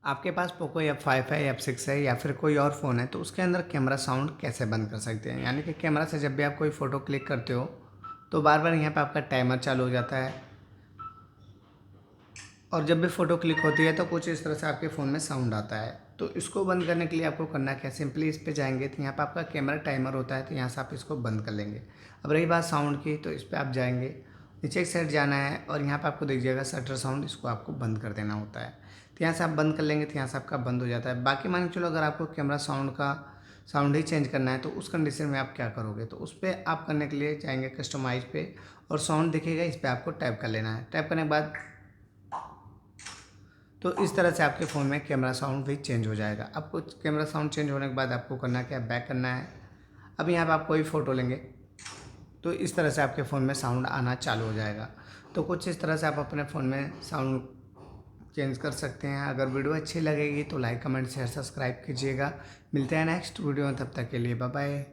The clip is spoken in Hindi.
आपके पास पोको F5 है, F6 है या फिर कोई और फ़ोन है तो उसके अंदर कैमरा साउंड कैसे बंद कर सकते हैं। यानी कि कैमरा से जब भी आप कोई फ़ोटो क्लिक करते हो तो बार बार यहाँ पे आपका टाइमर चालू हो जाता है और जब भी फ़ोटो क्लिक होती है तो कुछ इस तरह से आपके फ़ोन में साउंड आता है। तो इसको बंद करने के लिए आपको करना क्या, सिंपली इस पे जाएंगे तो यहाँ पे आपका कैमरा टाइमर होता है तो यहाँ से आप इसको बंद कर लेंगे। अब रही बात साउंड की, तो इस पर आप जाएंगे, नीचे एक साइड जाना है और यहाँ पे आपको दिख जाएगा शटर साउंड, इसको आपको बंद कर देना होता है। तो यहाँ से आप बंद कर लेंगे तो यहाँ से आपका बंद हो जाता है। बाकी मान के चलो अगर आपको कैमरा साउंड ही चेंज करना है तो उस कंडीशन में आप क्या करोगे, तो उस पर आप करने के लिए जाएंगे कस्टमाइज पे और साउंड दिखेगा, इस पर आपको टैप कर लेना है। टैप करने के बाद तो इस तरह से आपके फ़ोन में कैमरा साउंड भी चेंज हो जाएगा। आपको कैमरा साउंड चेंज होने के बाद आपको करना क्या, बैक करना है। अब यहाँ पे आप कोई फ़ोटो लेंगे तो इस तरह से आपके फ़ोन में साउंड आना चालू हो जाएगा। तो कुछ इस तरह से आप अपने फ़ोन में साउंड चेंज कर सकते हैं। अगर वीडियो अच्छी लगेगी तो लाइक कमेंट शेयर सब्सक्राइब कीजिएगा। मिलते हैं नेक्स्ट वीडियो में, तब तक के लिए बाय बाय।